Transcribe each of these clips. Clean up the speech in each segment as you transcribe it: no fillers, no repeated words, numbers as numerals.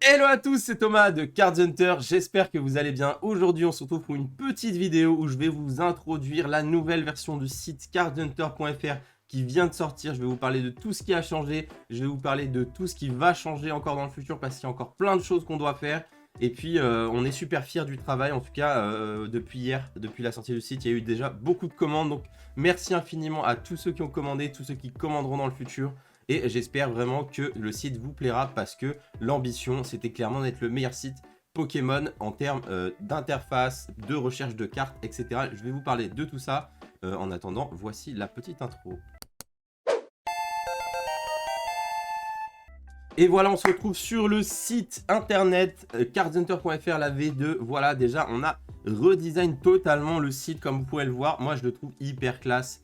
Hello à tous, c'est Thomas de Card Hunter, j'espère que vous allez bien. Aujourd'hui on se retrouve pour une petite vidéo où je vais vous introduire la nouvelle version du site cardhunter.fr qui vient de sortir. Je vais vous parler de tout ce qui a changé, je vais vous parler de tout ce qui va changer encore dans le futur parce qu'il y a encore plein de choses qu'on doit faire. Et puis on est super fiers du travail, en tout cas depuis hier, depuis la sortie du site, il y a eu déjà beaucoup de commandes. Donc merci infiniment à tous ceux qui ont commandé, tous ceux qui commanderont dans le futur. Et j'espère vraiment que le site vous plaira parce que l'ambition, c'était clairement d'être le meilleur site Pokémon en termes d'interface, de recherche de cartes, etc. Je vais vous parler de tout ça. En attendant, voici la petite intro. Et voilà, on se retrouve sur le site internet cardhunter.fr, la V2. Voilà, déjà, on a redesign totalement le site, comme vous pouvez le voir. Moi, je le trouve hyper classe.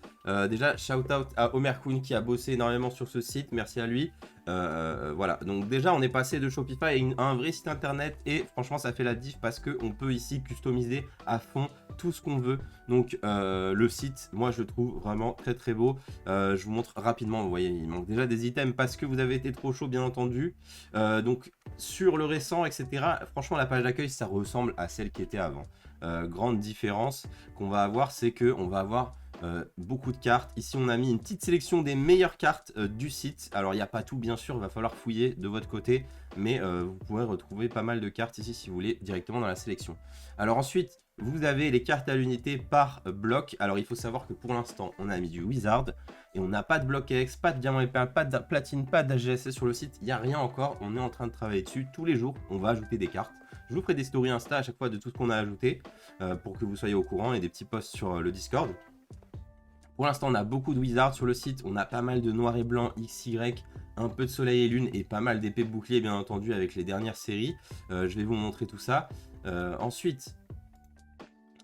Déjà, shout out à Omer Kuhn qui a bossé énormément sur ce site. Merci à lui. Voilà, donc déjà, on est passé de Shopify à un vrai site internet. Et franchement, ça fait la diff parce qu'on peut ici customiser à fond tout ce qu'on veut. Donc, le site, moi, je le trouve vraiment très très beau. Je vous montre rapidement. Vous voyez, il manque déjà des items parce que vous avez été trop chaud, bien entendu. Donc, sur le récent, etc., franchement, la page d'accueil, ça ressemble à celle qui était avant. Grande différence qu'on va avoir, c'est qu'on va avoir beaucoup de cartes. Ici, on a mis une petite sélection des meilleures cartes du site. Alors, il n'y a pas tout, bien sûr, il va falloir fouiller de votre côté, mais vous pourrez retrouver pas mal de cartes ici si vous voulez directement dans la sélection. Alors ensuite, vous avez les cartes à l'unité par bloc. Alors, il faut savoir que pour l'instant, on a mis du Wizard et on n'a pas de bloc X, pas de diamant épais, pas de platine, pas d'AGSS sur le site. Il n'y a rien encore. On est en train de travailler dessus. Tous les jours, on va ajouter des cartes. Je vous ferai des stories Insta à chaque fois de tout ce qu'on a ajouté pour que vous soyez au courant et des petits posts sur le Discord. Pour l'instant, on a beaucoup de Wizards sur le site. On a pas mal de noir et blanc, XY, un peu de soleil et lune et pas mal d'épées boucliers, bien entendu, avec les dernières séries. Je vais vous montrer tout ça. Ensuite,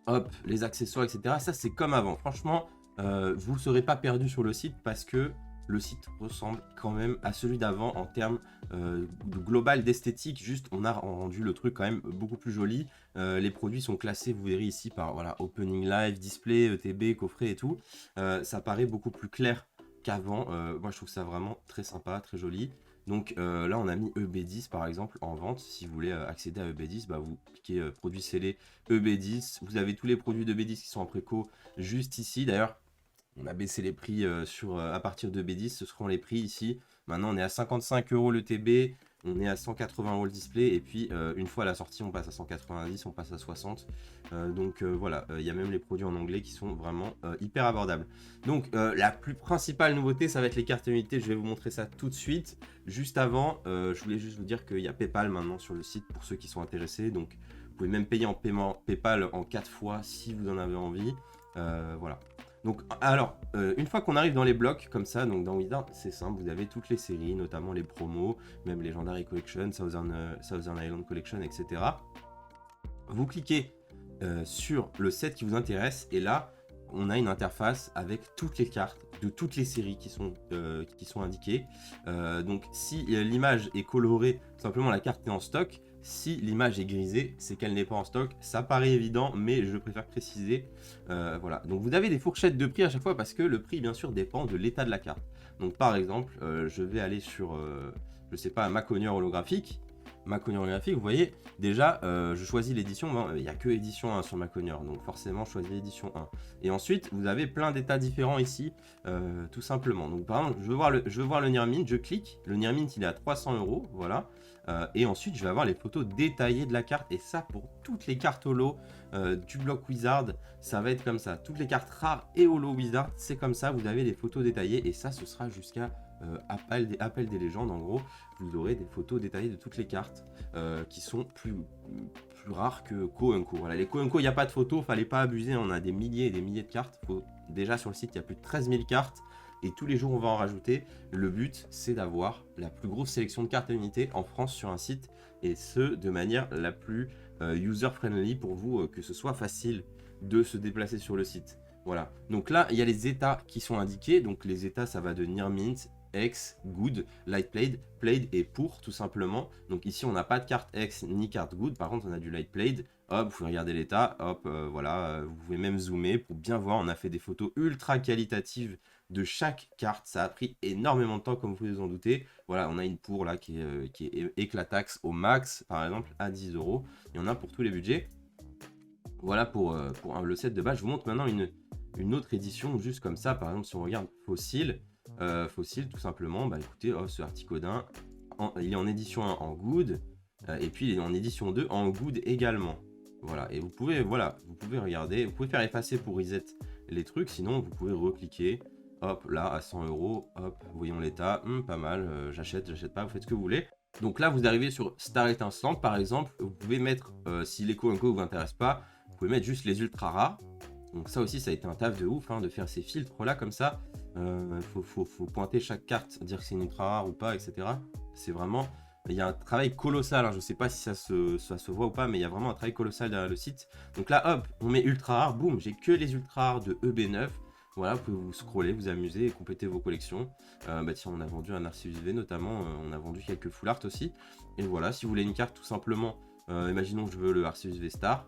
hop, les accessoires, etc. Ça, c'est comme avant. Franchement, vous ne serez pas perdu sur le site parce que le site ressemble quand même à celui d'avant en termes de global d'esthétique. Juste, on a rendu le truc quand même beaucoup plus joli. Les produits sont classés, vous verrez ici, par voilà, Opening Live, Display, ETB, coffret et tout. Ça paraît beaucoup plus clair qu'avant. Moi, je trouve ça vraiment très sympa, très joli. Donc là, on a mis EB10 par exemple en vente. Si vous voulez accéder à EB10, bah, vous cliquez produits scellés EB10. Vous avez tous les produits d'EB10 qui sont en préco juste ici. D'ailleurs, on a baissé les prix à partir de B10, ce seront les prix ici. Maintenant, on est à 55 € le TB, on est à 180 € le display, et puis une fois à la sortie, on passe à 190, on passe à 60. Donc voilà, il y a même les produits en anglais qui sont vraiment hyper abordables. Donc la plus principale nouveauté, ça va être les cartes unités. Je vais vous montrer ça tout de suite. Juste avant, je voulais juste vous dire qu'il y a PayPal maintenant sur le site pour ceux qui sont intéressés. Donc vous pouvez même payer en paiement PayPal en 4 fois si vous en avez envie. Voilà. Donc, alors, une fois qu'on arrive dans les blocs, comme ça, donc dans Wizard, c'est simple, vous avez toutes les séries, notamment les promos, même Legendary Collection, Southern Island Collection, etc. Vous cliquez sur le set qui vous intéresse, et là, on a une interface avec toutes les cartes de toutes les séries qui sont indiquées. Donc, si l'image est colorée, simplement la carte est en stock. Si l'image est grisée, c'est qu'elle n'est pas en stock. Ça paraît évident, mais je préfère préciser. Voilà. Donc vous avez des fourchettes de prix à chaque fois parce que le prix, bien sûr, dépend de l'état de la carte. Donc par exemple, je vais aller sur, je sais pas, Maconier holographique. Maconier holographique, vous voyez, déjà, je choisis l'édition. Bon, il n'y a que édition 1 sur Maconier, donc forcément, je choisis l'édition 1. Et ensuite, vous avez plein d'états différents ici, tout simplement. Donc par exemple, je veux voir le Nirmint, je clique. Le Nirmint, il est à 300 €, voilà. Et ensuite, je vais avoir les photos détaillées de la carte. Et ça, pour toutes les cartes holo du bloc Wizard, ça va être comme ça. Toutes les cartes rares et holo Wizard, c'est comme ça. Vous avez des photos détaillées. Et ça, ce sera jusqu'à Appel des légendes. En gros, vous aurez des photos détaillées de toutes les cartes qui sont plus rares que Ko-Unko. Voilà, les Ko-Unko, il n'y a pas de photos. Fallait pas abuser. On a des milliers et des milliers de cartes. Déjà, sur le site, il y a plus de 13 000 cartes. Et tous les jours, on va en rajouter. Le but, c'est d'avoir la plus grosse sélection de cartes à unité en France sur un site. Et ce, de manière la plus user-friendly pour vous, que ce soit facile de se déplacer sur le site. Voilà. Donc là, il y a les états qui sont indiqués. Donc les états, ça va de Nirmint, X, Good, Light Played, Played et Pour, tout simplement. Donc ici, on n'a pas de carte X ni carte Good. Par contre, on a du Light Played. Hop, vous pouvez regarder l'état. Hop, voilà. Vous pouvez même zoomer pour bien voir. On a fait des photos ultra qualitatives de chaque carte. Ça a pris énormément de temps, comme vous pouvez vous en douter. Voilà, on a une pour là qui est éclataxe au max, par exemple, à 10 €. Il y en a pour tous les budgets. Voilà pour le set de base. Je vous montre maintenant une autre édition, juste comme ça. Par exemple, si on regarde Fossil, Fossil, tout simplement, bah écoutez, oh, ce Articodin, il est en édition 1 en good, et puis il est en édition 2 en good également. Voilà, et vous pouvez regarder, vous pouvez faire effacer pour reset les trucs, sinon vous pouvez recliquer, hop, là, à 100 €, hop, voyons l'état, pas mal, j'achète pas, vous faites ce que vous voulez. Donc là, vous arrivez sur Starlight Instant, par exemple, vous pouvez mettre, si les co-co ne vous intéressent pas, vous pouvez mettre juste les ultra rares. Donc ça aussi, ça a été un taf de ouf, hein, de faire ces filtres là comme ça. Faut pointer chaque carte, dire que c'est une ultra rare ou pas, etc. C'est vraiment... Il y a un travail colossal, hein. Je ne sais pas si ça se voit ou pas, mais il y a vraiment un travail colossal derrière le site. Donc là, hop, on met ultra rare, boum, j'ai que les ultra rares de EB9. Voilà, vous pouvez vous scroller, vous amuser et compléter vos collections. Bah tiens, on a vendu un Arceus V notamment, on a vendu quelques full art aussi. Et voilà, si vous voulez une carte tout simplement, imaginons que je veux le Arceus V Star.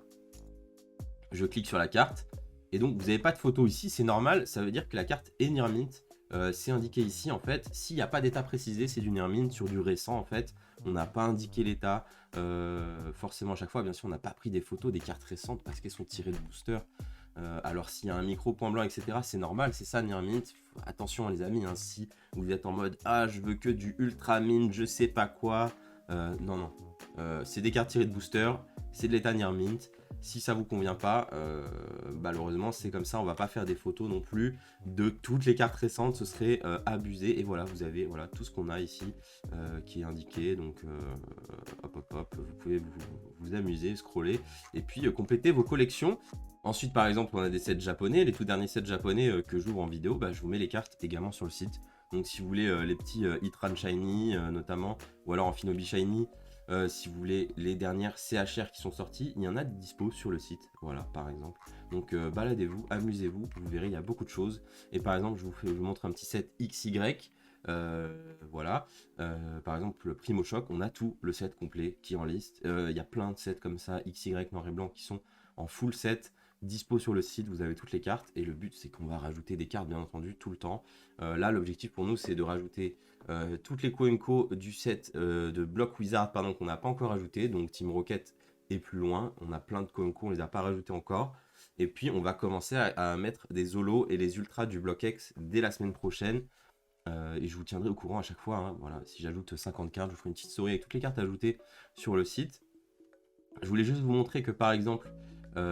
Je clique sur la carte. Et donc, vous n'avez pas de photo ici, c'est normal, ça veut dire que la carte est Near Mint. C'est indiqué ici, en fait. S'il n'y a pas d'état précisé, c'est du Near Mint sur du récent, en fait. On n'a pas indiqué l'état forcément à chaque fois. Bien sûr, on n'a pas pris des photos des cartes récentes parce qu'elles sont tirées de booster. Alors, s'il y a un micro point blanc, etc., c'est normal, c'est ça Near Mint. Attention, les amis, hein, si vous êtes en mode « Ah, je veux que du Ultra Mint, je sais pas quoi ». Non. C'est des cartes tirées de booster, c'est de l'état Near Mint. Si ça vous convient pas, malheureusement c'est comme ça, on va pas faire des photos non plus de toutes les cartes récentes, ce serait abusé. Et voilà, vous avez tout ce qu'on a ici qui est indiqué. Donc hop, vous pouvez vous amuser, scroller et puis compléter vos collections. Ensuite, par exemple, on a des sets japonais, les tout derniers sets japonais que j'ouvre en vidéo, je vous mets les cartes également sur le site. Donc si vous voulez les petits Hitran Shiny notamment, ou alors en Finobi Shiny, si vous voulez les dernières CHR qui sont sorties, il y en a de dispo sur le site, voilà, par exemple. Donc baladez-vous, amusez-vous, vous verrez, il y a beaucoup de choses. Et par exemple, je vous montre un petit set XY, voilà. Par exemple, le Primo Choc, on a tout le set complet qui est en liste. Il y a plein de sets comme ça, XY noir et blanc, qui sont en full set, dispo sur le site, vous avez toutes les cartes. Et le but, c'est qu'on va rajouter des cartes, bien entendu, tout le temps. Là, l'objectif pour nous, c'est de rajouter toutes les co du set de Block Wizard, pardon, qu'on n'a pas encore ajouté. Donc Team Rocket est plus loin. On a plein de co on les a pas rajoutés encore. Et puis on va commencer à mettre des Holos et les Ultras du Block X dès la semaine prochaine. Et je vous tiendrai au courant à chaque fois, hein. Voilà, si j'ajoute 50 cartes, je vous ferai une petite story avec toutes les cartes ajoutées sur le site. Je voulais juste vous montrer que par exemple,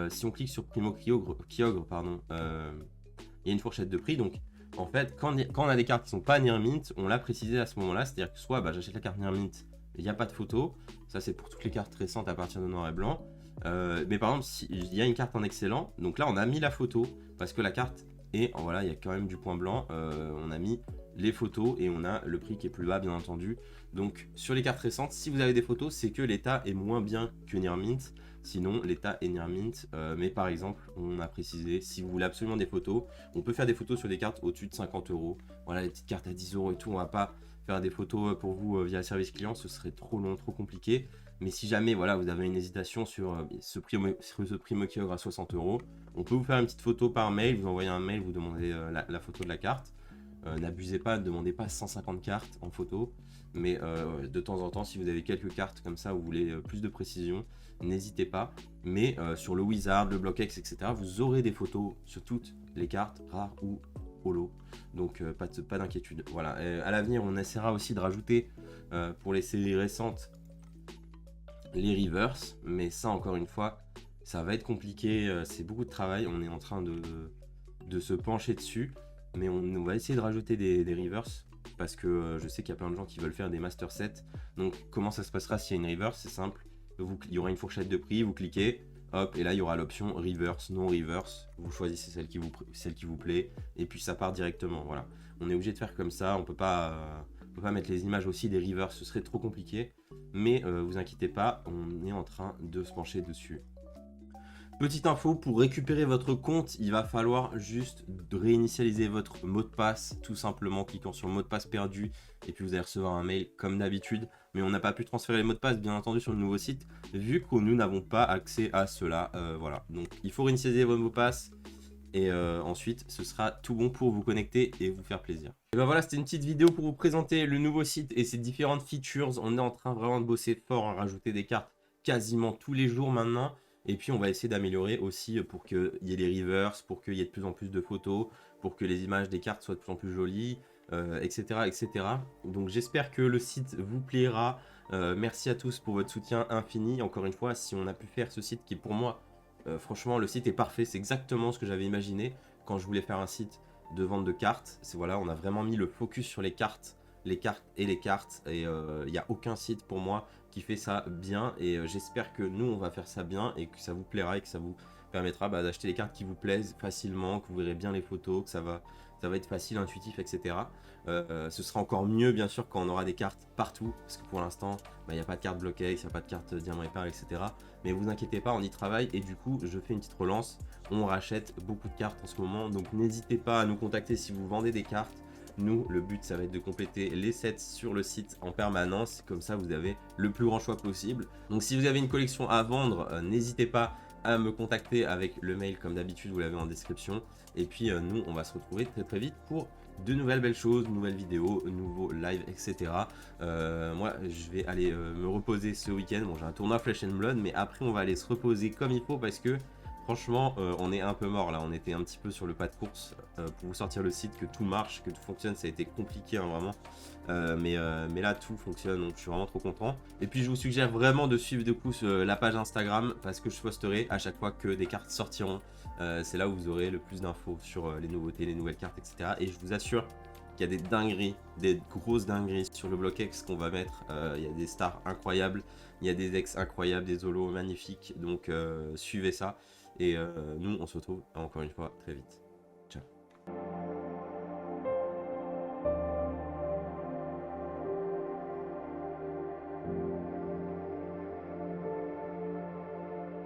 si on clique sur Primo Kyogre, pardon, il y a une fourchette de prix. Donc en fait, quand on a des cartes qui sont pas Near Mint, on l'a précisé à ce moment-là, c'est-à-dire que soit j'achète la carte Near Mint, il n'y a pas de photo, ça c'est pour toutes les cartes récentes à partir de noir et blanc. Mais par exemple, s'il y a une carte en excellent, donc là on a mis la photo, parce que la carte est, voilà, il y a quand même du point blanc, on a mis les photos et on a le prix qui est plus bas, bien entendu. Donc sur les cartes récentes, si vous avez des photos, c'est que l'état est moins bien que Near Mint. Sinon, l'état est Near Mint. Mais par exemple, on a précisé, si vous voulez absolument des photos, on peut faire des photos sur des cartes au-dessus de 50 €. Voilà, les petites cartes à 10 € et tout, on va pas faire des photos pour vous via le service client, ce serait trop long, trop compliqué. Mais si jamais voilà, vous avez une hésitation sur ce Primo Kyogre à 60 €, on peut vous faire une petite photo par mail, vous envoyez un mail, vous demandez la photo de la carte. N'abusez pas, ne demandez pas 150 cartes en photo, mais de temps en temps, si vous avez quelques cartes comme ça, vous voulez plus de précision, n'hésitez pas. Mais sur le Wizard, le Block X, etc., vous aurez des photos sur toutes les cartes, rares ou holo. Donc pas d'inquiétude. Voilà. À l'avenir, on essaiera aussi de rajouter pour les séries récentes les reverse, mais ça, encore une fois, ça va être compliqué. C'est beaucoup de travail. On est en train de se pencher dessus. Mais on va essayer de rajouter des reverse parce que je sais qu'il y a plein de gens qui veulent faire des master sets. Donc comment ça se passera s'il y a une reverse? C'est simple, il y aura une fourchette de prix, vous cliquez, hop, et là il y aura l'option reverse, non reverse. Vous choisissez celle qui vous plaît et puis ça part directement. Voilà, on est obligé de faire comme ça, on peut pas mettre les images aussi des reverse, ce serait trop compliqué. Mais vous inquiétez pas, on est en train de se pencher dessus. Petite info, pour récupérer votre compte, il va falloir juste réinitialiser votre mot de passe, tout simplement en cliquant sur mot de passe perdu, et puis vous allez recevoir un mail comme d'habitude. Mais on n'a pas pu transférer les mots de passe, bien entendu, sur le nouveau site, vu que nous n'avons pas accès à cela. Voilà, donc il faut réinitialiser votre mot de passe, Et ensuite, ce sera tout bon pour vous connecter et vous faire plaisir. Et ben voilà, c'était une petite vidéo pour vous présenter le nouveau site et ses différentes features. On est en train vraiment de bosser fort à rajouter des cartes quasiment tous les jours maintenant. Et puis on va essayer d'améliorer aussi pour qu'il y ait les reverse, pour qu'il y ait de plus en plus de photos, pour que les images des cartes soient de plus en plus jolies, etc., etc. Donc j'espère que le site vous plaira. Merci à tous pour votre soutien infini. Encore une fois, si on a pu faire ce site qui pour moi, franchement le site est parfait. C'est exactement ce que j'avais imaginé quand je voulais faire un site de vente de cartes. Voilà, on a vraiment mis le focus sur les cartes et les cartes. Et il n'y a aucun site pour moi qui fait ça bien. Et j'espère que nous, on va faire ça bien et que ça vous plaira et que ça vous permettra d'acheter les cartes qui vous plaisent facilement, que vous verrez bien les photos, que ça va être facile, intuitif, etc. Ce sera encore mieux, bien sûr, quand on aura des cartes partout. Parce que pour l'instant, il n'y a pas de carte bloquée, il n'y a pas de carte diamant et perle, etc. Mais vous inquiétez pas, on y travaille. Et du coup, je fais une petite relance. On rachète beaucoup de cartes en ce moment. Donc n'hésitez pas à nous contacter si vous vendez des cartes. Nous, le but, ça va être de compléter les sets sur le site en permanence. Comme ça, vous avez le plus grand choix possible. Donc si vous avez une collection à vendre, n'hésitez pas à me contacter avec le mail comme d'habitude, vous l'avez en description. Et puis nous, on va se retrouver très très vite pour de nouvelles belles choses, nouvelles vidéos, nouveaux lives, etc. Moi, je vais aller me reposer ce week-end. Bon, j'ai un tournoi Flesh and Blood, mais après, on va aller se reposer comme il faut parce que franchement, on est un peu mort là. On était un petit peu sur le pas de course pour vous sortir le site, que tout marche, que tout fonctionne. Ça a été compliqué, hein, vraiment. Mais là, tout fonctionne, donc je suis vraiment trop content. Et puis, je vous suggère vraiment de suivre de coup la page Instagram parce que je posterai à chaque fois que des cartes sortiront. C'est là où vous aurez le plus d'infos sur les nouveautés, les nouvelles cartes, etc. Et je vous assure qu'il y a des dingueries, des grosses dingueries sur le BlockX qu'on va mettre. Il y a des stars incroyables, il y a des decks incroyables, des holos magnifiques. Donc, suivez ça. Et nous, on se retrouve encore une fois très vite. Ciao.